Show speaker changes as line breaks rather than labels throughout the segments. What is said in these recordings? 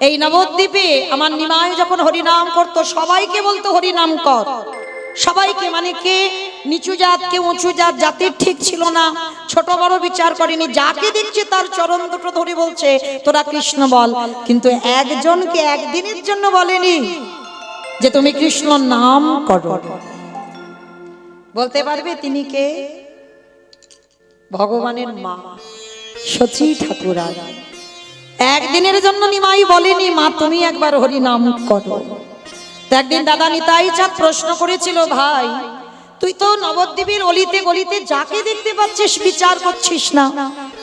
এই নবদ্বীপে আমার নিমাই যখন হরিনাম করতো সবাইকে বলতো হরিনাম কর, সবাইকে, মানে কে নিচু জাত কে উঁচু জাত, জাতির ঠিক ছিল না, ছোট বড় বিচার করেনি, যাকে দেখছে তার চরণ দুটো ধরে বলছে তোরা কৃষ্ণ বল। কিন্তু একজনকে একদিনের জন্য বলেনি যে তুমি কৃষ্ণ নাম করো। বলতে পারবে তিনি কে? ভগবানের মা সচী ঠাকুরা। একদিনের জন্য নিমাই বলেনি মা তুমি একবার হরি নাম করো। একদিন দাদা নিতাই চাঁদ প্রশ্ন করেছিল, ভাই তুই তো নবদ্বীপের অলিতে গলিতে যাকে দেখতে পাচ্ছিস বিচার করছিস না,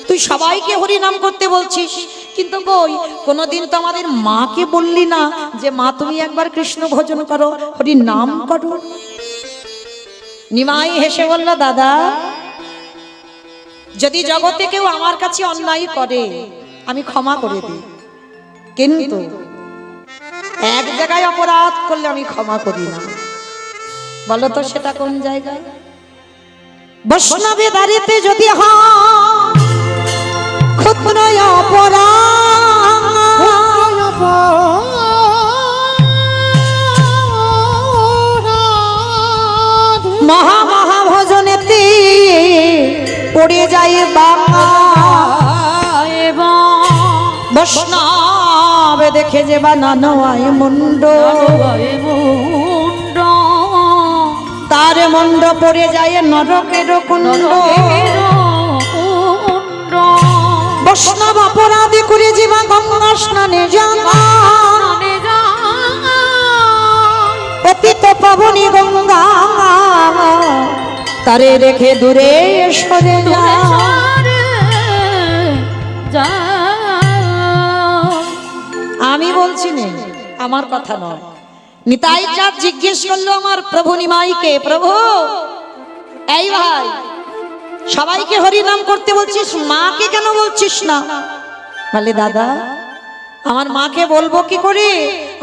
তুই সবাইকে হরি নাম করতে বলছিস, কিন্তু কই কোনোদিন তো আমাদের মাকে বললি না যে মা তুমি একবার কৃষ্ণ ভজন করো, হরি নাম করো। নিমাই হেসে বলল, দাদা যদি জগতে কেউ আমার কাছে অন্যায় করে আমি ক্ষমা করে দিই, কিন্তু এক জায়গায় অপরাধ করলে আমি ক্ষমা করি না। বলো তো সেটা কোন জায়গায়? বৈষ্ণবে দাঁড়িতে যদি হয় ক্ষুদ্র অপরাধ, মহা মহা ভজনেতে পড়ে যায় বাবা, বৈষ্ণব দেখে যে বানানো আয় মুন্ড, তার মুন্ড পড়ে যায় নরকের কুণ্ড। বৈষ্ণব অপরাধী করে জীবা গঙ্গা স্নানে যান, পতিত পাবনী গঙ্গা তারে রেখে দূরে সরে যা। আমি বলছি না, আমার কথা নয়। নিতাই চাঁদ জিজ্ঞেস করলো আমার প্রভু নিমাইকে, প্রভু এই ভাই সবাইকে হরিনাম করতে বলছিস, মাকে কেন বলছিস না? বলে দাদা আমার মাকে বলবো কি করে,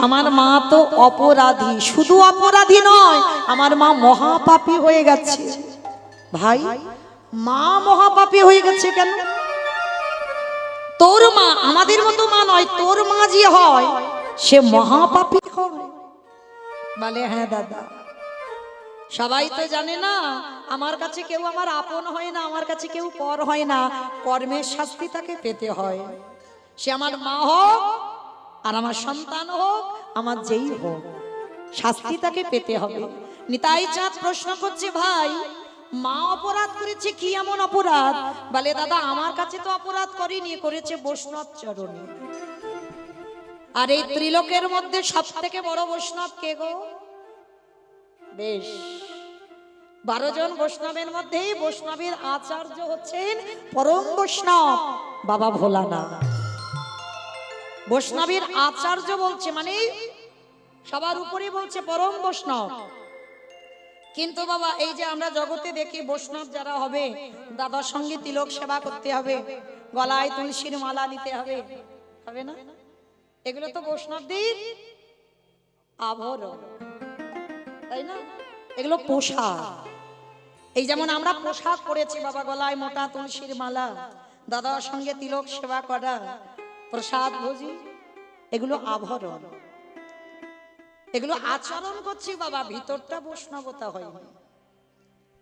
আমার মা তো অপরাধী, শুধু অপরাধী নয় আমার মা মহাপাপী হয়ে গেছে। ভাই মা মহাপাপী হয়ে গেছে কেন? তোর মা আমাদের মতো মা নয়, তোর মা যে হয় সে মহাপাপী হয়। বলে হ্যাঁ দাদা, সবাই তো জানে না আমার কাছে কেউ আমার আপন হয় না, আমার কাছে কেউ পর হয় না, কর্মের শাস্তি তাকে পেতে হয়। সে আমার মা হোক আর আমার সন্তান হোক, আমার যেই হোক শাস্তি তাকে পেতে হবে। নিতাই চাঁদ প্রশ্ন করছে, ভাই মা অপরাধ করেছে কি এমন অপরাধ? বলে দাদা আমার কাছে তো অপরাধ করেনি, করেছে বৈষ্ণব চরণে। আর এই ত্রিলোকের মধ্যে সব থেকে বড় বৈষ্ণব কে গো? বেশ 12 জন বৈষ্ণবের মধ্যে বৈষ্ণবের আচার্য হচ্ছেন পরম বৈষ্ণব বাবা ভোলানাথ। বৈষ্ণবের আচার্য বলছে মানে সবার উপরে বলছে পরম বৈষ্ণব। কিন্তু বাবা এই যে আমরা জগতে দেখি বৈষ্ণব যারা হবে দাদার সঙ্গে তিলক সেবা করতে হবে, গলায় তুলসীর মালা নিতে হবে, হবে না? এগুলো তো বৈষ্ণবদের আভরণ, তাই না? এগুলো পোশাক। এই যেমন আমরা পোশাক পরেছি বাবা, গলায় মোটা তুলসীর মালা, দাদার সঙ্গে তিলক সেবা করা, প্রসাদ ভোজি, এগুলো আভরণ, এগুলো আচরণ করছি বাবা, ভিতরটা বৈষ্ণবতা হয়নি।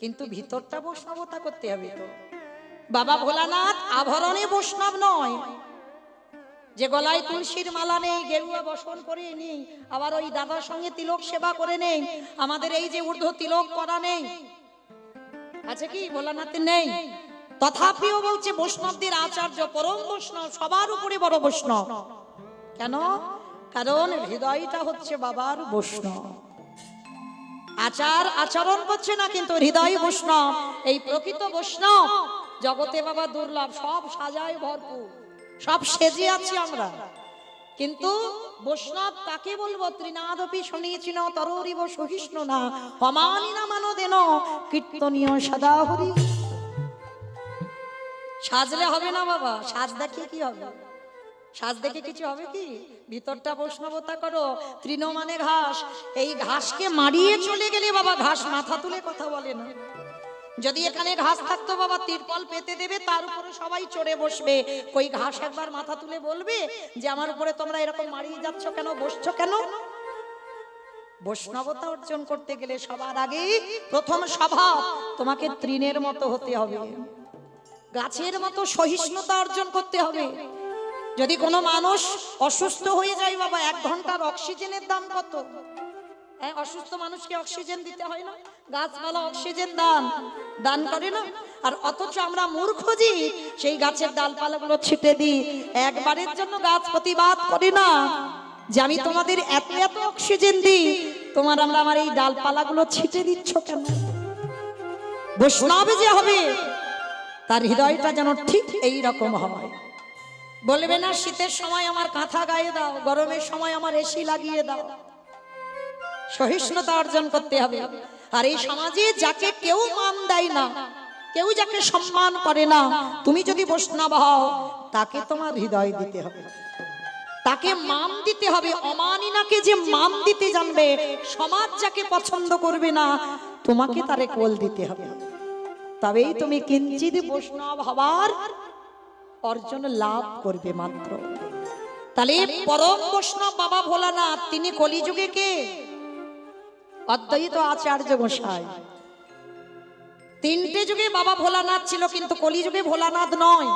কিন্তু ভিতরটা বৈষ্ণবতা করতে হবে তো। বাবা ভোলানাথ আভরণে বৈষ্ণব নয়, যে গলায় তুলসীর মালা নেই, গেরুয়া বসন করে নেই, আবার ওই দাদার সঙ্গে তিলক সেবা করে নেই, আমাদের এই যে ঊর্ধ্ব তিলক করা নেই, আছে কি? ভোলানাথের নেই। তথাপিও বলছে বৈষ্ণবদের আচার্য পরম বৈষ্ণব, সবার উপরে বড় বৈষ্ণব। কেন? কারণ হৃদয়টা হচ্ছে বাবার বৈষ্ণব। আচরণ করছে না কিন্তু হৃদয় বৈষ্ণব। এই প্রকৃত বৈষ্ণব জগতে বাবা দুর্লভ, সব সাজায় ভরপুর, সব সেজে আছি আমরা, কিন্তু বৈষ্ণব কাকে বলবো? ত্রিনাদপি শুনিয়েছিল তররিব সহিষ্ণু না হমানি না মানো দেন কীর্তনীয় সদা হরি। সাজলে হবে না বাবা, সাজ দেখিয়ে কি হবে? সাজ দেখে কিছু হবে কি? ভিতরটা বৈষ্ণবতা করো। তৃণ মানে ঘাস, এই ঘাসকে মারিয়ে চলে গেলে বাবা ঘাস মাথা তুলে কথা বলে না। যদি এখানে ঘাস থাকতো বাবা, তিরপল পেতে দেবে, তার উপরে সবাই চড়ে বসবে। ওই ঘাস একবার মাথা তুলে বলবে যে আমার উপরে তোমরা এরকম মারিয়ে যাচ্ছ কেন, বসছো কেন? বৈষ্ণবতা অর্জন করতে গেলে সবার আগে প্রথম স্বভাব তোমাকে তৃণের মতো হতে হবে, গাছের মতো সহিষ্ণুতা অর্জন করতে হবে। যদি কোনো মানুষ অসুস্থ হয়ে যায় বাবা, 1 ঘন্টার অক্সিজেনের দাম কত? অসুস্থ মানুষকে অক্সিজেন দিতে হয় না? গাছপালা অক্সিজেন দান করে না? আর অথচ আমরা মূর্খ জি, সেই গাছের ডালপালাগুলো ছিটে দিই। একবারের জন্য গাছ প্রতিবাদ করি না যে আমি তোমাদের এত এত অক্সিজেন দিই, তোমার আমরা আমার এই ডালপালাগুলো ছিটে দিচ্ছ কেন? বৈষ্ণব যে হবে তার হৃদয়টা যেন ঠিক এই রকম হয়। বলবে না শীতের সময় আমার কাঁথা গায়ে দাও, গরমের সময় আমার এসি লাগিয়ে দাও। সহিষ্ণুতা অর্জন করতে হবে। আর এই সমাজে যাকে কেউ মান দেয় না, কেউ যাকে সম্মান করে না, তুমি যদি বৈষ্ণব হও তাকে তোমার হৃদয় দিতে হবে, তাকে মান দিতে হবে। অমানিনাকে যে মান দিতে জানবে, সমাজ যাকে পছন্দ করবে না, তোমাকে তারে কোল দিতে হবে। তবেই তুমি কিঞ্চিত বৈষ্ণব হবার অর্জন লাভ করবে মাত্র। তাহলে পরম বৈষ্ণব বাবা ভোলানাথ, তিনি কলিযুগে কে? অদ্বৈত আচার্য গোসাই। 3টে যুগে বাবা ভোলানাথ ছিল, কিন্তু কলিযুগে ভোলানাথ নয়।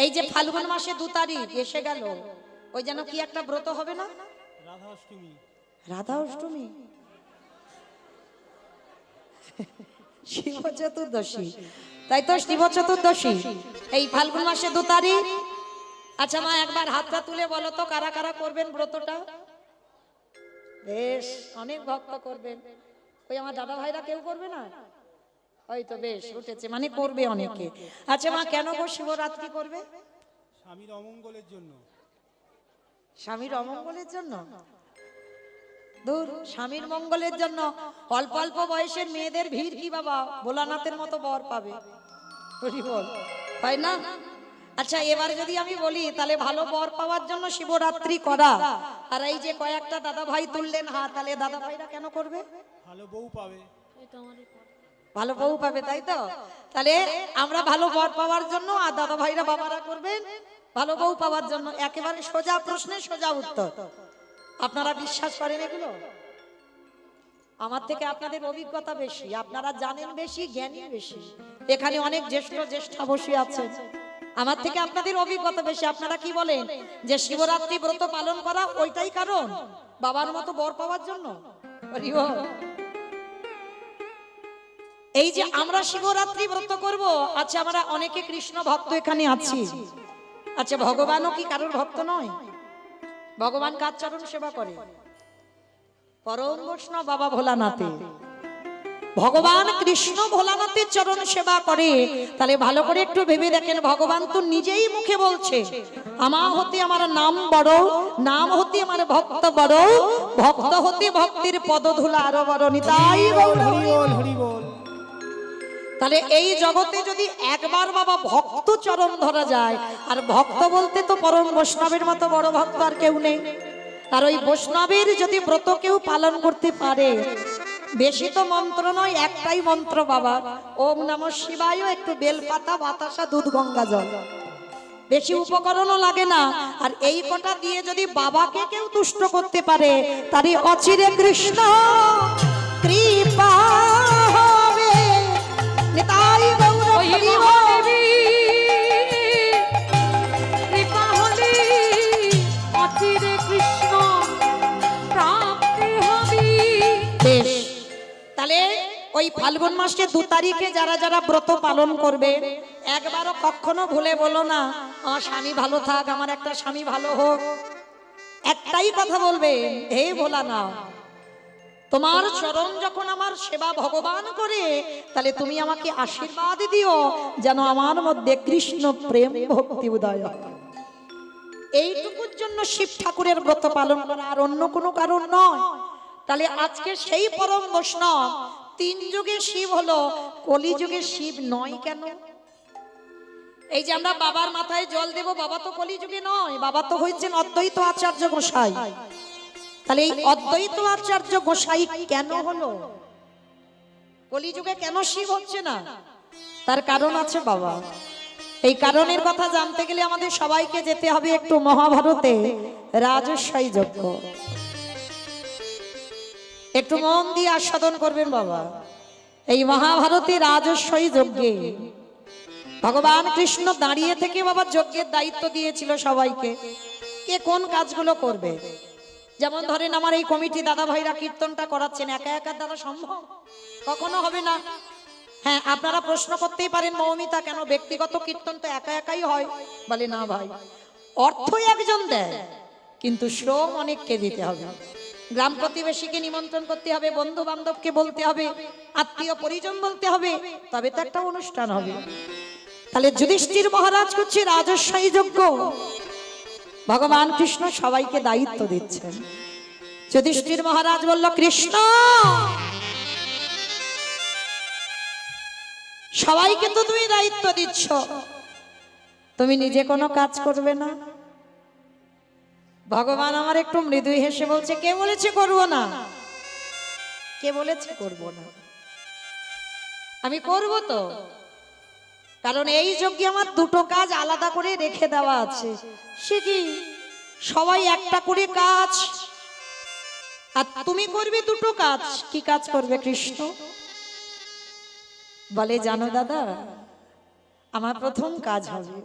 এই যে ফাল্গুন মাসে 2 তারিখ এসে গেল, ওই যেন কি একটা ব্রত হবে না, রাধা অষ্টমী। রাধা অষ্টমী, শিব চতুর্দশী, তাই তো? শিব চতুর্দশী এই ফাল্গুন মাসে 2 তারিখ। আচ্ছা মা, একবার হাতটা তুলে বলো তো কারা কারা করবেন ব্রতটা? বেশ, অনেক ভক্ত করবেন। ওই আমার দাদা ভাইরা কেউ করবে না? ওই তো বেশ উঠেছে, মানে করবে অনেকে। আচ্ছা মা, কেন গো শিবরাত্রি করবে?
স্বামীর অমঙ্গলের জন্য।
স্বামীর অমঙ্গলের জন্য? দূর, স্বামীর মঙ্গলের জন্য অল্প অল্প বয়সের মেয়েদের ভিড় কি বাবা ভোলানাথের মতো বর পাবে? বল, হয় না? আচ্ছা এবার যদি আমি বলি, তাহলে ভালো বর পাওয়ার জন্য শিবরাত্রি করা, আর এই যে কয়েকটা দাদা ভাই তুললেন হাত, তাহলে দাদা ভাইরা কেন করবে?
ভালো বউ পাবে।
ভালো বউ পাবে, তাই তো? তাহলে আমরা ভালো বর পাওয়ার জন্য, আর দাদা ভাইরা বাবারা করবেন ভালো বউ পাওয়ার জন্য। একেবারে সোজা প্রশ্নে সোজা উত্তর। আপনারা বিশ্বাস করেন এগুলো? আমার থেকে আপনাদের অভিজ্ঞতা বেশি, আপনারা জানেন বেশি, জ্ঞানী বেশি। এখানে অনেক জ্যেষ্ঠা বসে আছে, আমার থেকে আপনাদের অভিজ্ঞতা বেশি। আপনারা কি বলেন যে শিবরাত্রি ব্রত পালন করা ওইটাই কারণ, বাবার মতো বর পাওয়ার জন্য? এই যে আমরা শিবরাত্রি ব্রত করব, আচ্ছা আমরা অনেকে কৃষ্ণ ভক্ত এখানে আছি, আচ্ছা ভগবানও কি কারোর ভক্ত নয়? ভগবান কার চরণ সেবা করে? পরম বৈষ্ণব বাবা ভোলানাথে। ভগবান কৃষ্ণ ভোলানাথের চরণ সেবা করে। তাহলে ভালো করে একটু ভেবে দেখেন, ভগবান তো নিজেই মুখে বলছে, আমার হতে আমার নাম বড়, নাম হতে আমার ভক্ত বড়, ভক্ত হতে ভক্তির পদধূলা আরো বড়। নিতাই গৌর হরি বল, হরি বল। তাহলে এই জগতে যদি একবার বাবা ভক্ত চরণ ধরা যায়, আর ভক্ত বলতে তো পরম বৈষ্ণবের মতো বড় ভক্ত আর কেউ নেই। আর ওই বৈষ্ণবের যদি ব্রত কেউ পালন করতে পারে, বেশি তো মন্ত্র নয়, একটাই মন্ত্র বাবা, ওম নমঃ শিবায়, একটু বেলপাতা, বাতাসা, দুধ, গঙ্গা জল, বেশি উপকরণও লাগে না। আর এই কটা দিয়ে যদি বাবাকে কেউ তুষ্ট করতে পারে, তারই অচিরে কৃষ্ণ কৃপা হবে। নিতাই গৌর হরি বল।
কৃপা হলে অচিরে কৃষ্ণ প্রাপ্তি হবে।
বেশ, তাহলে ওই ফাল্গুন মাসে 2 তারিখে যারা যারা ব্রত পালন করবে, একবারও কখনো ভুলে বলো না আমার স্বামী ভালো থাক, আমার একটা স্বামী ভালো হোক। একটাই কথা বলবে, হে ভোলানাথ, তোমার চরণ যখন আমার সেবা ভগবান করে, তাহলে তুমি আমাকে আশীর্বাদ দিও যেন আমার মধ্যে কৃষ্ণ প্রেম ভক্তি উদয় হয়। এইটুকুর জন্য শিব ঠাকুরের ব্রত পালন করা, আর অন্য কোনো কারণ নয়। তাহলে আজকে সেই পরম বৈষ্ণব 3 যুগে শিব হলো, কলিযুগে শিব নয় কেন? এই যে আমরা বাবার মাথায় জল দেব, বাবা তো কলিযুগে নয়, বাবা তো হয়েছেন অদ্বৈত আচার্য গোসাই। তাহলে এই অদ্বৈত আচার্য গোসাই কেন হলো? কলিযুগে কেন শিব হচ্ছে না? তার কারণ আছে বাবা। এই কারণের কথা জানতে গেলে আমাদের সবাইকে যেতে হবে একটু মহাভারতে রাজস্বী যজ্ঞ। একটু মন দিয়ে আস্বাদন করবেন বাবা। এই মহাভারতে রাজস্বী যজ্ঞে ভগবান কৃষ্ণ দাঁড়িয়ে থেকে বাবা যজ্ঞের দায়িত্ব দিয়েছিল সবাইকে, কে কোন কাজগুলো করবে। যেমন ধরেন আমার এই কমিটি দাদা ভাইরা কীর্তনটা করাচ্ছেন, একা একা দ্বারা সম্ভব? কখনো হবে না। হ্যাঁ, আপনারা প্রশ্ন করতেই পারেন মৌমিতা কেন ব্যক্তিগত কীর্তন তো একা একাই হয়? বলে না ভাই, অর্থ একজন দেয় কিন্তু শ্রম অনেককে দিতে হবে। গ্রাম প্রতিবেশীকে নিমন্ত্রণ করতে হবে, বন্ধু বান্ধবকে বলতে হবে, আত্মীয় পরিজন বলতে হবে, তবে তো একটা অনুষ্ঠান হবে। তাহলে যুধিষ্ঠির মহারাজ করছে রাজস্বী যজ্ঞ, ভগবান কৃষ্ণ সবাইকে দায়িত্ব দিচ্ছেন। যুধিষ্ঠির মহারাজ বলল, কৃষ্ণ সবাইকে তো তুমি দায়িত্ব দিচ্ছ, তুমি নিজে কোনো কাজ করবে না? ভগবান আমার একটু মৃদু হেসে বলছে, কে বলেছে করব না? কে বলেছে করব না? আমি করব তো, কারণ এই যজ্ঞে আমার দুটো কাজ আলাদা করে রেখে দেওয়া আছে। সে কি? সবাই একটা করে কাজ, আর তুমি করবে দুটো কাজ। কি কাজ করবে কৃষ্ণ? বলে, জানো দাদা, আমার প্রথম কাজ হবে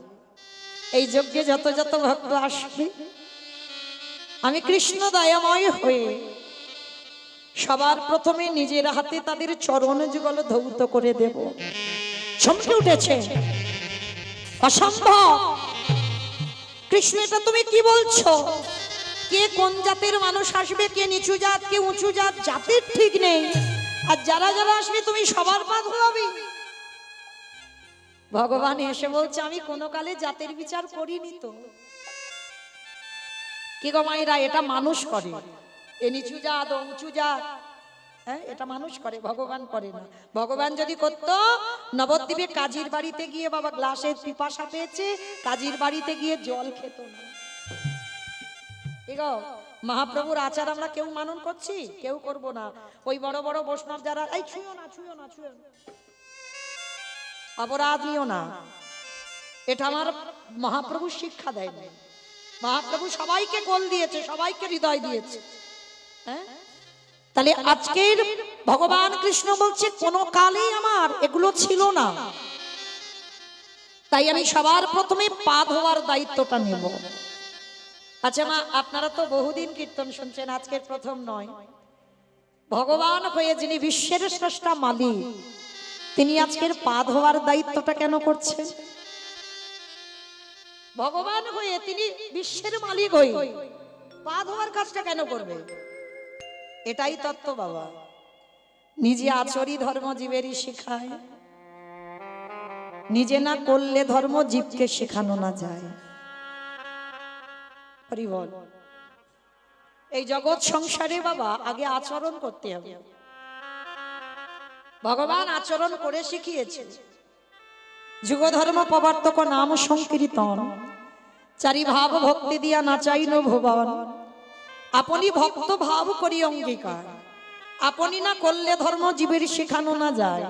এই যজ্ঞে যত যত ভক্ত আসবে, আমি কৃষ্ণ দয়াময় হয়ে সবার প্রথমে নিজের হাতে তাদের চরণ যুগল ধৌত করে দেব। চমকে উঠেছে, অসম্ভব কৃষ্ণ, এটা তুমি কি বলছো? কে কোন জাতের মানুষ আসবে, কে নিচু জাত, কে উঁচু জাত, জাতির ঠিক নেই, আর যারা যারা আসবে তুমি সবার পা ধোয়াবে। ভগবান এসে বলছে, আমি কোনো কালে জাতের বিচার করিনি তো। কি গো মায়েরা, এটা মানুষ করে, এ নিচু জাত ও উঁচু জাত, হ্যাঁ, এটা মানুষ করে, ভগবান করে না। ভগবান যদি করতো, নবদ্বীপে কাজীর বাড়িতে গিয়ে বাবা গ্লাসের পিপাসা পেয়েছে, কাজীর বাড়িতে গিয়ে জল খেত না। মহাপ্রভুর আচার আমরা কেউ মানন করছি? কেউ করব না। ওই বড় বড় বৈষ্ণব যারা, এই ছুঁয়ো না, ছুঁয়ো না, ছুঁয়ো না, অপরাধ নিও না, এটা আমার মহাপ্রভু শিক্ষা দেয় না। মহাপ্রভু সবাইকে কোল দিয়েছে, সবাইকে হৃদয় দিয়েছে। হ্যাঁ, তাহলে আজকের ভগবান কৃষ্ণ বলছে কোন কালেই আমার এগুলো ছিল না, তাই আমি সবার প্রথমে পা ধোয়ার দায়িত্বটা নেব। আচ্ছা মা, আপনারা তো বহুদিন কীর্তন শুনছেন, আজকের প্রথম নয়। ভগবান হয়ে যিনি বিশ্বের স্রষ্টা মালিক, তিনি আজকের পা ধোয়ার দায়িত্বটা কেন করছেন? ভগবান হয়ে তিনি বিশ্বের মালিক হয়ে পা ধোয়ার কাজটা কেন করবে? এটাই তত্ত্ব বাবা। নিজে আচরি ধর্ম জীবেরই শেখায়, নিজে না করলে ধর্ম জীবকে শেখানো না যায়। হরিবল। এই জগৎ সংসারে বাবা আগে আচরণ করতে হবে। ভগবান আচরণ করে শিখিয়েছে। যুগ ধর্ম প্রবর্তক নাম সংকীর্তন, চারি ভাব ভক্তি দিয়া নাচাইন ভুবন, আপনি ভক্ত ভাব করি অঙ্গীকার, আপনি না করলে ধর্ম জীবের শেখানো না যায়,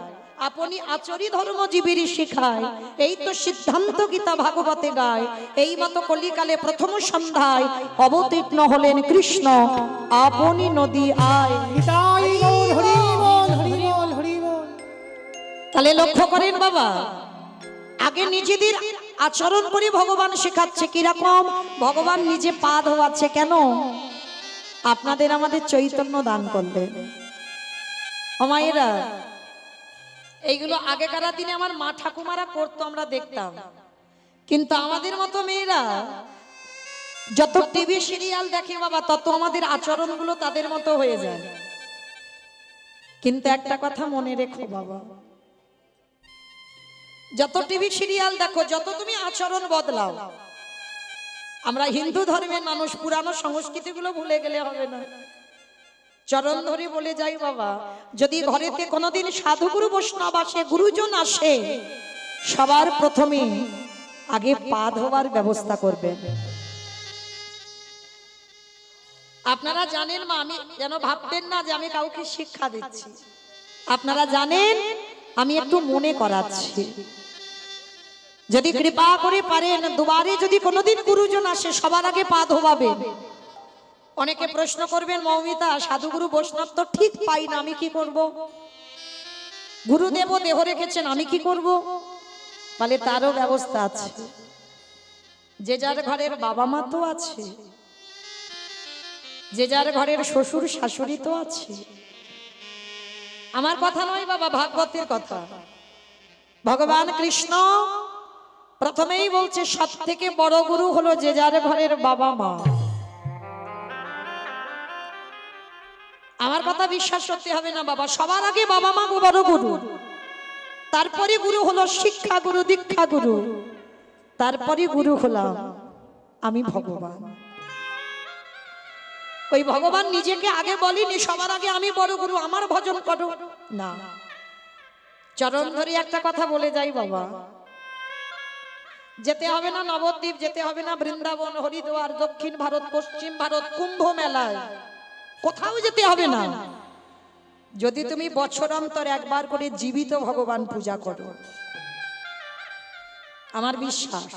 আপনি আচরি ধর্ম জীবের শিখায়। এই তো সিদ্ধান্ত গীতা ভাগবতে গায়। এই মতো কলিকালে প্রথম সন্ধ্যায় অবতীর্ণ হলেন কৃষ্ণ, আপনি নদী আয়। তাহলে লক্ষ্য করেন বাবা, আগে নিজেদের আচরণ করে ভগবান শেখাচ্ছে। কিরকম? ভগবান নিজে পা ধোয়াচ্ছে। কেন? আপনাদের আমাদের চৈতন্য দান করলেন। ও মায়েরা, এইগুলো আগেকার দিনে আমার মা ঠাকুমারা করতো, আমরা দেখতাম। কিন্তু আমাদের মতো মেয়েরা যত টিভি সিরিয়াল দেখে বাবা, তত আমাদের আচরণগুলো তাদের মতো হয়ে যায়। কিন্তু একটা কথা মনে রেখো বাবা, যত টিভি সিরিয়াল দেখো, যত তুমি আচরণ বদলাও, আমরা হিন্দু ধর্মের মানুষ, পুরানো সংস্কৃতিগুলো ভুলে গেলে হবে না। চরণ ধরে বলে যাই বাবা, যদি ঘরেতে কোনোদিন সাধুগুরু বৈষ্ণব আসে, গুরুজন আসে, সবার প্রথমে আগে পা ধোয়ার ব্যবস্থা করবেন। আপনারা জানেন মা, আমি যেন ভাববেন না যে আমি কাউকে শিক্ষা দিচ্ছি। আপনারা জানেন, আমি একটু মনে করাচ্ছি, যদি কৃপা করে পারেন দুবারে যদি কোনোদিন গুরুজন আসে সবার আগে পা ধোবাবেন। অনেকে প্রশ্ন করবেন, মৌমিতা সাধুগুরু বৈষ্ণব তো ঠিক পাই না, আমি কি করব? গুরুদেব দেহ রেখেছেন, আমি কি করব? বলে তারও ব্যবস্থা আছে। যে যার ঘরের বাবা মা তো আছে, যে যার ঘরের শ্বশুর শাশুড়ি তো আছে। আমার কথা নয় বাবা, ভাগবতের কথা। ভগবান কৃষ্ণ প্রথমেই বলছে সব থেকে বড় গুরু হলো যে যার ঘরের বাবা মা। আমার কথা বিশ্বাস করতে হবে না বাবা, সবার আগে বাবা মা বড় গুরু, তারপরে গুরু হলো শিক্ষা গুরু, দীক্ষা গুরু, তারপরে গুরু হলাম আমি ভগবান। ওই ভগবান নিজেকে আগে বলেনি সবার আগে আমি বড় গুরু, আমার ভজন করো না। চরণ ধরে একটা কথা বলে যাই বাবা, যেতে হবে না নবদ্বীপ, যেতে হবে না বৃন্দাবন, হরিদ্বার, দক্ষিণ ভারত, পশ্চিম ভারত, কুম্ভ মেলায়, কোথাও যেতে হবে না। যদি তুমি বছর অন্তর একবার করে জীবিত ভগবান পূজা করো, আমার বিশ্বাস,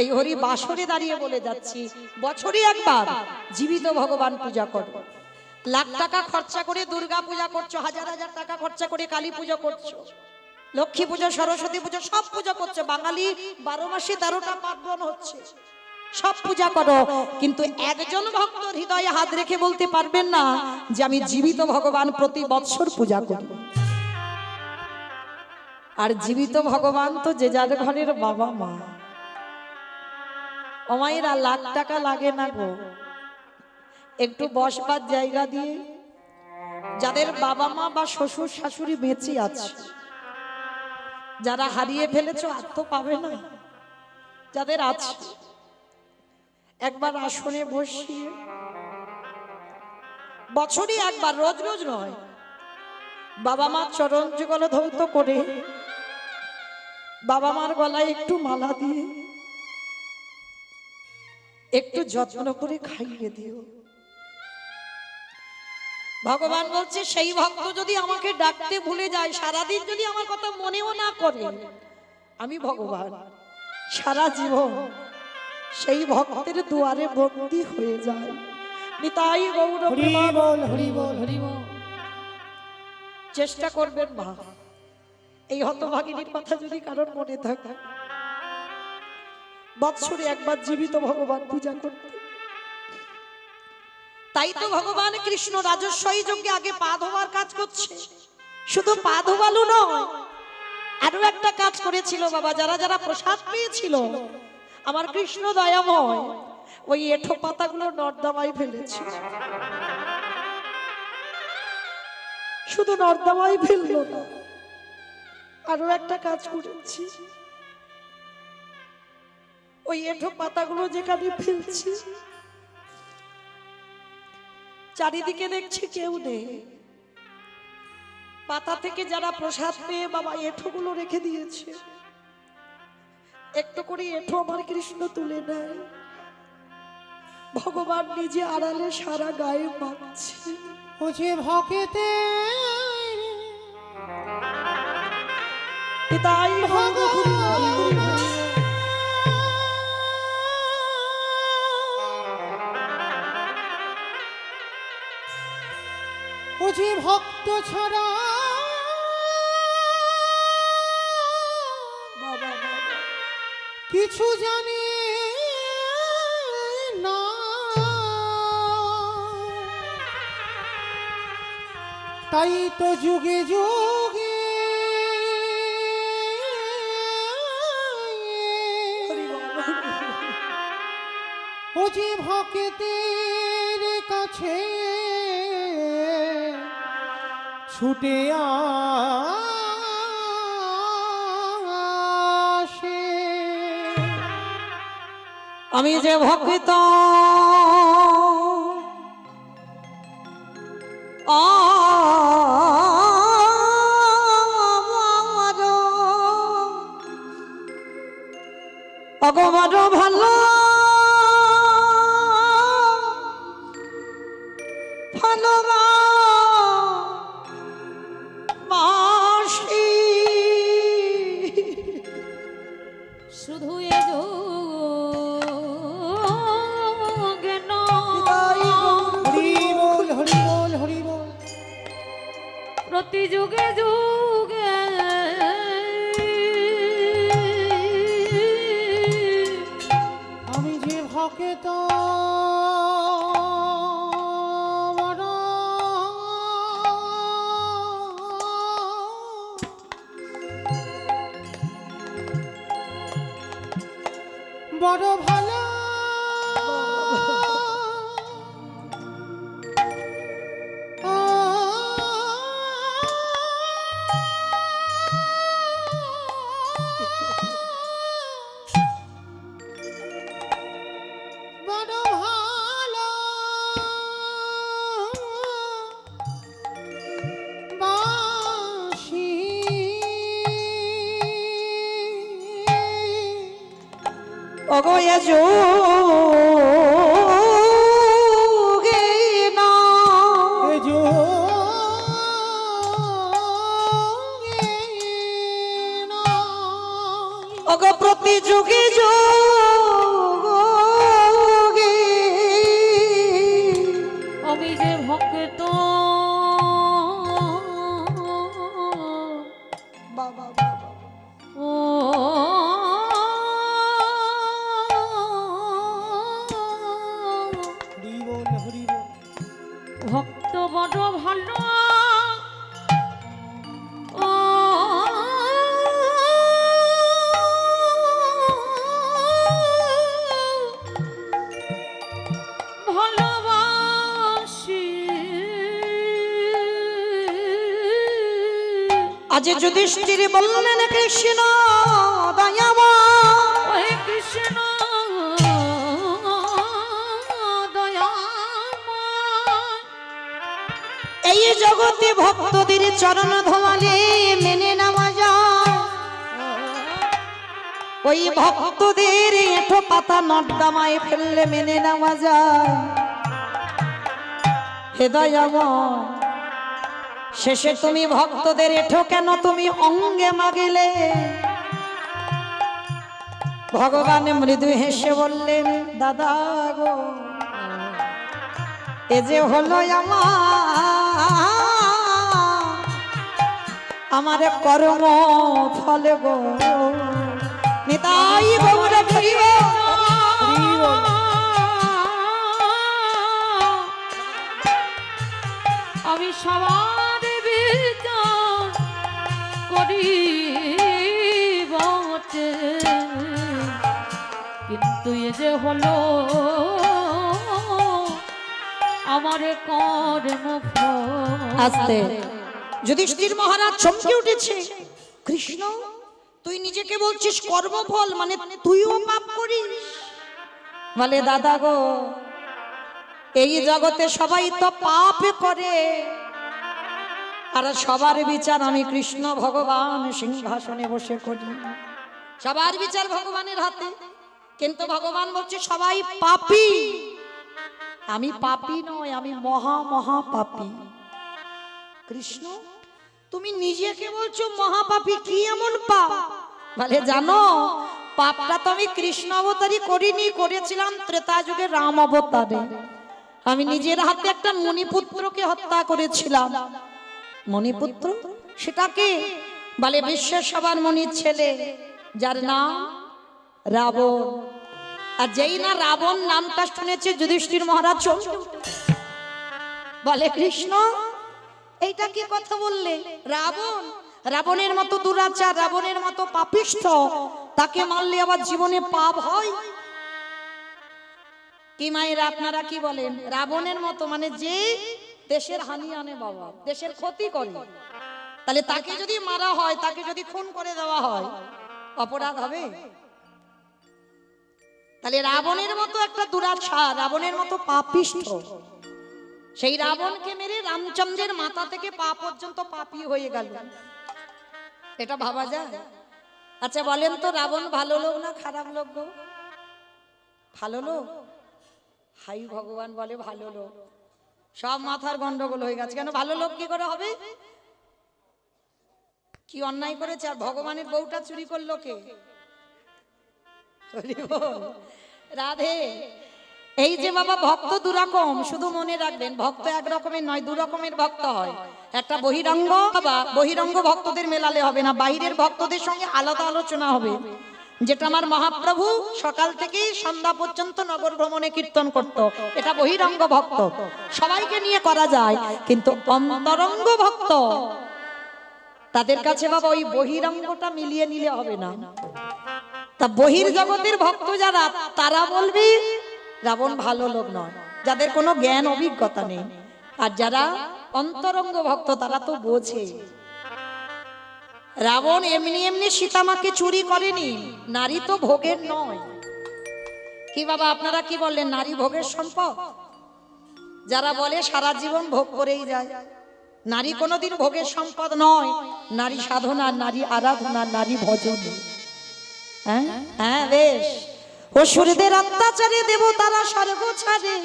এই হরি বাসরে দাঁড়িয়ে বলে যাচ্ছি, বছরে একবার জীবিত ভগবান পূজা করো। লাখ টাকা খরচা করে দুর্গা পূজা করছো, হাজার হাজার টাকা খরচা করে কালী পুজো করছো, লক্ষ্মী পুজো, সরস্বতী পুজো, সব পূজা করছে। বাঙালি 12 মাসে 13টা পার্বণ হচ্ছে, সব পূজা করো, কিন্তু একজন ভক্ত হৃদয়ে হাত রেখে বলতে পারবেন না যে আমি জীবিত ভগবান প্রতি বৎসর পূজা করি। আর জীবিত ভগবান তো যে যার ঘরের বাবা মা। অমায়েরা লাখ টাকা লাগে না গো, একটু বসবার জায়গা দিয়ে, যাদের বাবা মা বা শ্বশুর শাশুড়ি বেঁচে আছে, যারা হারিয়ে ফেলেছো আর তো পাবে না, যাদের আছে একবার আসনে বসিয়ে বছরই একবার, রোজ রোজ নয়, বাবা মার চরণ যুগল ধৌত করে বাবা মার গলায় একটু মালা দিয়ে একটু যত্ন করে খাইয়ে দিও। ভগবান বলছে সেই ভক্ত যদি আমাকে ডাকতে ভুলে যায়, সারাদিন যদি আমার কথা মনেও না করে, আমি ভগবান সারা জীবন সেই ভক্তের দুয়ারে বন্দী হয়ে যায়। নিতাই গৌর
হরি বল, হরি বল, হরি বল।
চেষ্টা করবেন মা, এই হতভাগিনীর কথা যদি কারোর মনে থাকে, বৎসরে একবার জীবিত ভগবান পূজা করতে। তাই তো ভগবান কৃষ্ণ রাজস্বই যজ্ঞে আগে পা ধোয়ার কাজ করছে। শুধু পা ধোয়ালো নয়, আরো একটা কাজ করেছিল বাবা। যারা যারা প্রসাদ পেয়েছিল, আমার কৃষ্ণ দয়াময় ওই এঁঠো পাতাগুলো নর্দমায় ফেলেছে। শুধু নর্দমায় ফেললো না, আরো একটা কাজ করেছি, ওই এঁঠো পাতাগুলো যেখানে ফেলছি চারিদিকে দেখছি কেউ নেই। পাতা থেকে যারা প্রসাদ পেয়ে বাবা এঁঠোগুলো রেখে দিয়েছে, একটু করে এঁঠো আমার কৃষ্ণ তুলে নেয়। ভগবান নিজে আড়ালে সারা গায়ে মাখছে।
ও যে ভকেতে
তাই ভগবান
ও যে ভক্ত ছাড়া
বাবা
কিছু জানে না, তাই তো যুগে যুগে ও যে ভক্তের কাছে ছুটে আসে।
আমি যে ভক্ত অগমার ভালো ভালো
ভক্ত বড় বড় ভালো বড় ভালো বাসি
ওগো এ যোগে না
এ
ওগো প্রতি যুগে যোগে
আমি যে ভক্ত
বাবা বাবা
ও
হরিবল হরিবল
ভক্ত বড় ভালো ও ভালোবাসি
আজ যুধিষ্ঠির বললেন কৃষ্ণ দয়াময়
ওই কৃষ্ণ দয়াময়
এই জগতে ভক্তদের চরণ ধোয়ালে মেনে নেওয়া যায় ওই ভক্তদের এঁঠো পাতা নর্দমায় ফেললে মেনে নেওয়া যায় হে দয়াময় শেষে তুমি ভক্তদের এঁঠো কেন তুমি অঙ্গে মাগিলে ভগবান মৃদু হেসে বললেন দাদা গো এ যে হলো আমার কর্ম ফল গো নিতাই গৌর করিব
আমি সবার বিচার করি বটে কিন্তু এ যে হলো আমার কর্মফল
আস্তে যুধিষ্ঠির মহারাজ চমকে উঠেছে কৃষ্ণ তুই নিজেকে বলছিস কর্মফল মানে তুইও পাপ করিস বলে দাদা গো এই জগতে সবাই তো পাপ করে আর সবার বিচার আমি কৃষ্ণ ভগবান সিংহাসনে বসে করি সবার বিচার ভগবানের হাতে কিন্তু ভগবান বলছে সবাই পাপী আমি পাপী নয় আমি মহা মহা পাপী কৃষ্ণ তুমি নিজেকে বলছো মহাপাপী কি এমন পাপ বলে জানো পাপটা তো আমি কৃষ্ণ অবতারই করিনি করেছিলাম ত্রেতা যুগে রাম অবতারে আমি নিজের হাতে একটা মণিপুত্রকে হত্যা করেছিলাম মণিপুত্র সেটাকে বলে বিশ্বের সবার মণির ছেলে যার নাম রাবণ আর যেই না রাবণ নামটা শুনেছে যুধিষ্ঠির মহারাজ চমকে উঠেছে। বলে কৃষ্ণ এইটা কি কথা বললে রাবণ রাবণের মতো দুরাচার রাবণের মতো পাপিষ্ঠ তাকে মারলে আবার জীবনে পাপ হয় কি মায়েরা আপনারা কি বলেন রাবণের মতো মানে যে দেশের হানি আনে বাবা দেশের ক্ষতি করে তাহলে তাকে যদি মারা হয় তাকে যদি খুন করে দেওয়া হয় অপরাধ হবে তাহলে রাবণের মতো একটা দুরাচার রাবণের মতো পাপিষ্ঠ সেই রাবণকে মেরে রামচন্দ্রের মাথা থেকে পা পর্যন্ত পাপী হয়ে গেল এটা ভাবা যায় আচ্ছা বলেন তো রাবণ ভালো লোক না খারাপ লোক গো ভালো লোক হাই ভগবান বলে ভালো লোক সব মাথার গন্ডগোল হয়ে গেছে কেন ভালো লোক কি করে হবে কি অন্যায় করেছে আর ভগবানের বউটা চুরি করলো কে হরি বল। রাধে এই যে বাবা ভক্ত দুরকম শুধু মনে রাখবেন ভক্ত এক রকমের নয় দু রকমের ভক্ত হয় একটা বহিরঙ্গ বা বহিরঙ্গ ভক্তদের মেলালে হবে না বাইরের ভক্তদের সঙ্গে আলাদা আলোচনা হবে যেটা আমার মহাপ্রভু সকাল থেকেই সন্ধ্যা পর্যন্ত নগর ভ্রমণে কীর্তন করত। এটা বহিরঙ্গ ভক্ত, সবাইকে নিয়ে করা যায়, কিন্তু অন্তরঙ্গ ভক্ত তাদের কাছে বাবা ওই বহিরঙ্গটা মিলিয়ে নিলে হবে না। তা বহির জগতের ভক্ত যারা, তারা বলবি রাবণ ভালো লোক নয়, যাদের কোনো জ্ঞান অভিজ্ঞতা নেই। আর যারা অন্তরঙ্গ ভক্ত তারা তো বোঝে। রাবণ এমনি এমনি সীতামাকে চুরি করেনি, নারী তো ভোগের নয়। কি বাবা আপনারা কি বললেন, নারী ভোগের সম্পদ? যারা বলে সারা জীবন ভোগ করেই যায়, নারী কোনোদিন ভোগের সম্পদ নয়। নারী সাধনা, নারী আরাধনা, নারী ভজন। হ্যাঁ হ্যাঁ বেশ। অসুরদের অত্যাচারে দেবতারা স্বর্গ ছাড়ে।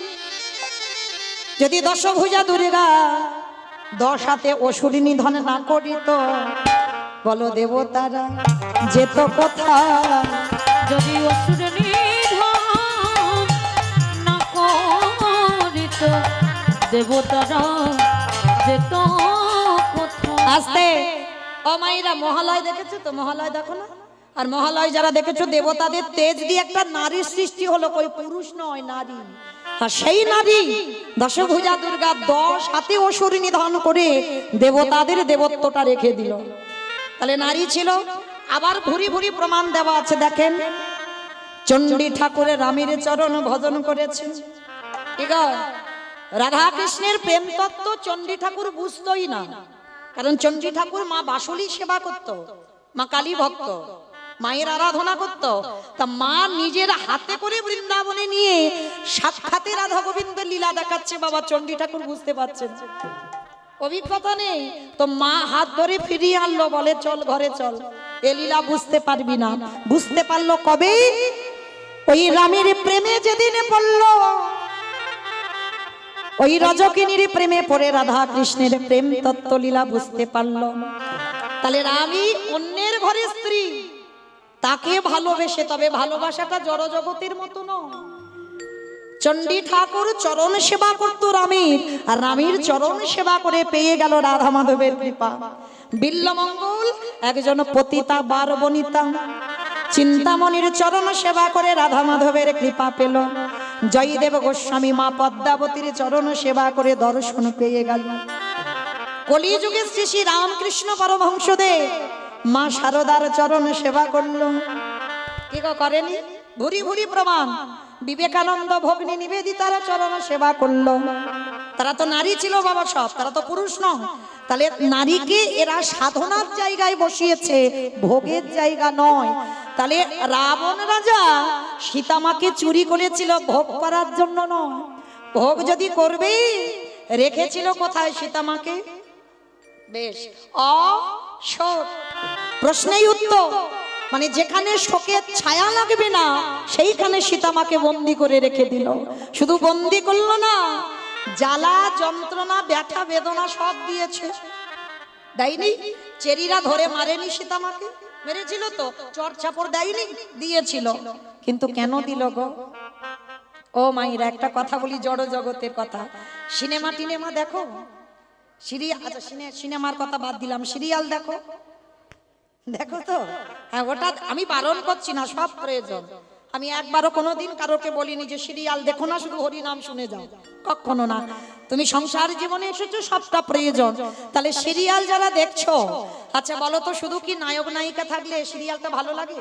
যদি দশভুজা দুর্গা 10 হাতে অসুরী নিধন না করিত, বলো দেবতারা যেত কোথায়?
যদি অসুর নিধন না করিত, দেবতারা যেত কোথায়?
আস্তে ও মাইরা, মহালয় দেখেছো তো? মহালয় দেখো না? আর মহালয় যারা দেখেছো, দেবতাদের তেজ দিয়ে একটা নারীর সৃষ্টি হলো, কই পুরুষ নয়, নারী। আর সেই নারী দশভুজা দুর্গা 10 হাতে অসুরী নিধন করে দেবতাদের দেবত্বটা রেখে দিল। তাহলে নারী ছিল। আবার ভুরি ভুরি প্রমাণ দেওয়া আছে, দেখেন। চণ্ডী ঠাকুরের রামের চরণ ভজন করেছে। ঠিক আছে, রাধা কৃষ্ণের প্রেম তত্ত্ব চণ্ডী ঠাকুর বুঝতোই না, কারণ চণ্ডী ঠাকুর মা বাসুলি সেবা করত, মা কালী ভক্ত, মায়ের আরাধনা করত। তা মা নিজের হাতে করে বৃন্দাবনে নিয়ে সাক্ষাতে রাধা গোবিন্দের লীলা দেখাচ্ছে, বাবা চণ্ডী ঠাকুর বুঝতে পারছেন, অভিজ্ঞতা নেই। তো মা হাত ধরে ফিরিয়ে আনলো, বলে চল ঘরে চল, এ লীলা বুঝতে পারবি না। বুঝতে পারলো কবে? ওই রামের প্রেমে যেদিনে পড়লো, ওই রজকিনীর প্রেমে পড়ে রাধা কৃষ্ণের প্রেম তত্ত্ব লীলা বুঝতে পারলো। তাহলে রামই অন্যের ঘরের স্ত্রী, তাকে ভালোবেসে, তবে ভালোবাসাটা জড় জগতের মতো নয়। চণ্ডী ঠাকুর চরণ সেবা করত রামের, আর রামের চরণ সেবা করে পেয়ে গেল রাধা মাধবের কৃপা। বিল্লমঙ্গল একজন পতিতা বার বনিতা, চিন্তামণির চরণ সেবা করে রাধা মাধবের কৃপা পেল। জয়দেব গোস্বামী মা পদ্মাবতীর চরণ সেবা করে দর্শন পেয়ে গেল। কলিযুগে শ্রী শ্রী রামকৃষ্ণ পরমহংসদেব মা শারদার চরণ সেবা করল। কি করেনি? ভুরি ভুরি প্রমাণ। বিবেকানন্দ ভগ্নী নিবেদিতার চরণ সেবা করলো। তারা তো নারী ছিল বাবা, সব, তারা তো পুরুষ নয়। তাহলে নারীকে এরা সাধনার জায়গায় বসিয়েছে, ভোগের জায়গা নয়। তাহলে রাবণ রাজা সীতামাকে চুরি করেছিল ভোগ করার জন্য নয়। ভোগ যদি করবে, রেখেছিল কোথায় সীতামাকে? বেশ, অশোক। প্রশ্নেই উত্তর, মানে যেখানে শোকের ছায়া লাগবে না সেইখানে সীতামাকে বন্দি করে রেখে দিল। শুধু বন্দি করলো না, জ্বালা যন্ত্রণা ব্যথা বেদনা সব দিয়েছে। দেয়নি? চেরিরা ধরে মারেনি সীতামাকে? মেরেছিল তো। চর চাপড় দেয়নি? দিয়েছিল। কিন্তু কেন দিল গো? ও মাইরা, একটা কথা বলি, জড় জগতের কথা। সিনেমা টিনেমা দেখো? আচ্ছা, সিনেমার কথা বাদ দিলাম, সিরিয়াল দেখো? দেখো তো। হ্যাঁ, ওটা আমি বারণ করছি না, সব প্রয়োজন। আমি একবারও কোনোদিন কারোকে বলিনি যে সিরিয়াল দেখো না, শুধু হরি নাম শুনে যাও, কখনো না। তুমি সংসার জীবনে এসেছো, সবটা প্রয়োজন। তাহলে সিরিয়াল যারা দেখছো, আচ্ছা বলো তো, শুধু কি নায়ক নায়িকা থাকলে সিরিয়ালটা ভালো লাগে?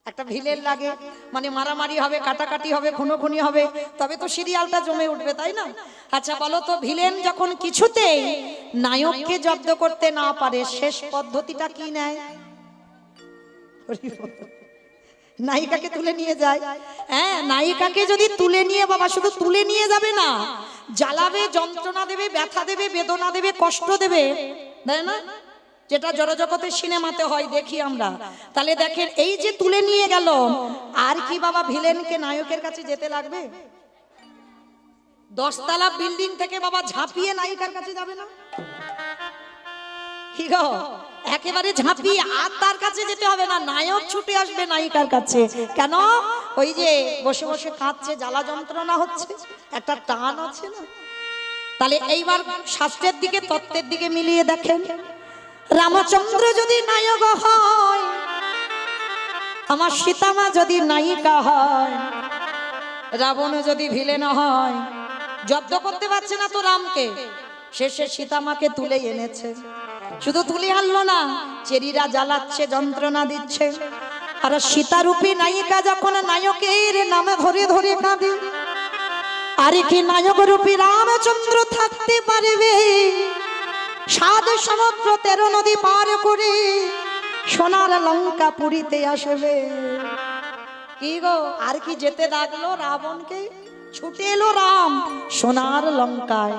একটা ভিলেন লাগে, মানে মারামারি হবে, কাটাকাটি হবে, খুনোখুনি হবে, তবে তো সিরিয়ালটা জমে উঠবে, তাই না? আচ্ছা বলো তো, ভিলেন যখন কিছুতেই নায়ককে জব্দ করতে না পারে, শেষ পদ্ধতিটা কি নেয়? নায়িকাকে তুলে নিয়ে যায়। হ্যাঁ, নায়িকাকে যদি তুলে নিয়ে, বাবা শুধু তুলে নিয়ে যাবে না, জ্বালাবে, যন্ত্রণা দেবে, ব্যথা দেবে, বেদনা দেবে, কষ্ট দেবে, তাই না? যেটা জড়জগতের সিনেমাতে হয়, দেখি আমরা। তাহলে দেখেন, এই যে তুলে নিয়ে গেল, আর কি বাবা ভিলেনকে নায়কের কাছে যেতে লাগবে? 10 তলা বিল্ডিং থেকে বাবা ঝাঁপিয়ে নায়িকার কাছে যাবে না? কি গো, একেবারে ঝাঁপিয়ে আর তার কাছে যেতে হবে না, নায়ক ছুটে আসবে নায়িকার কাছে। কেন? ওই যে বসে বসে কাঁদছে, জ্বালা যন্ত্রণা হচ্ছে, একটা টান আছে না? তাহলে এইবার শাস্ত্রের দিকে, তত্ত্বের দিকে মিলিয়ে দেখেন, রামচন্দ্র যদি নায়ক হয়, আমার সীতামা যদি নায়িকা হয়, রাবণ যদি ভিলেন হয়, জব্দ করতে পারছে না তো রামকে, শেষে সীতামাকে তুলে এনেছে। শুধু তুলে আনলো না, চেরিরা জ্বালাচ্ছে, যন্ত্রণা দিচ্ছে। আর সীতারূপী নায়িকা যখন নায়কের নামে ধরে ধরে কাঁদে, আর কি নায়ক রূপী রামচন্দ্র থাকতে পারবে? 7 সমুদ্র 13 নদী পার করে সোনার লঙ্কা পুরীতে আসবে। কি গো, আর কি যেতে ডাকলো রাবণকে? ছুটে এলো রাম সোনার লঙ্কায়।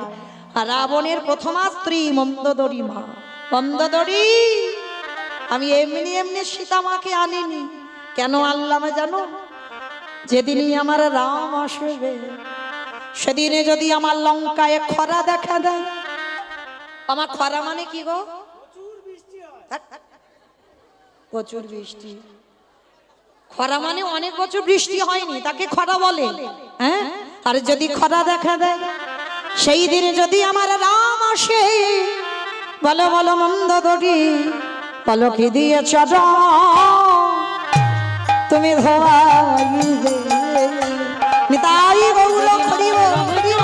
আর রাবণের প্রথমা স্ত্রী মন্দোদরী মা, মন্দোদরী, আমি এমনি এমনি সীতামাকে আনিনি। কেন আনলাম জানো? যেদিনই আমার রাম আসবে, সেদিনে যদি আমার লঙ্কায় খরা দেখা দেয়। আমার খরা মানে কি গো? প্রচুর বৃষ্টি। খরা মানে অনেক বছর বৃষ্টি হয়নি, তাকে খরা বলে। হ্যাঁ, আর যদি খরা দেখা দেয়, সেই দিনে যদি আমার রাম আসে, বলো বলো মন্দোদরী, বলো কি দিয়ে চরণ তুমি ধোয়াইবে। নিতাই গৌর হরিব হরিব।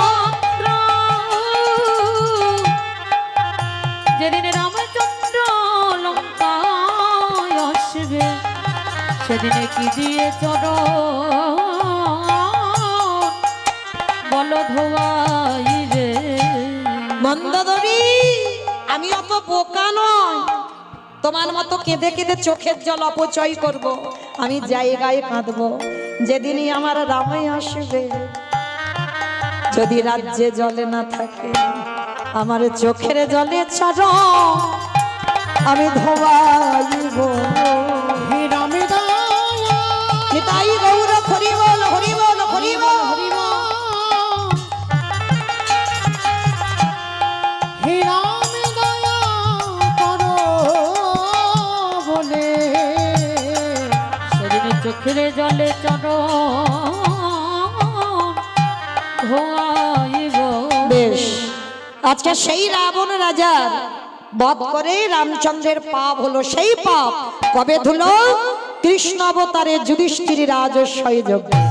যেদিন রামচন্দ্র লঙ্কায় আসবে, সেদিনে কি দিয়ে চরণ বলো ধোয়াইবে।
মন্দোদরী, আমি অত বোকা নয় তোমার মতো কেঁদে কেঁদে চোখের জল অপচয় করব। আমি জায়গায় কাঁদবো যেদিনই আমার রামে আসবে। যদি রাজ্যে জলে না থাকে, আমার চোখের জলে চরণ আমি ধোয়াইব।
হে রামে দয়া
নিতাই গৌর হরি বল হরি বল হরি বল হরি বল।
হে রামে দয়া করো বলে
সেদিনে চোখের জলে চরণ ধোয়াইব।
বেশ, আজকে সেই রাবণ রাজার বধ করে রামচন্দ্রের পাপ হলো। সেই পাপ কবে ধুলো? কৃষ্ণ অবতারে যুধিষ্ঠির রাজস্বয় যজ্ঞে।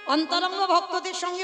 অন্তরঙ্গ ভক্তদের সঙ্গে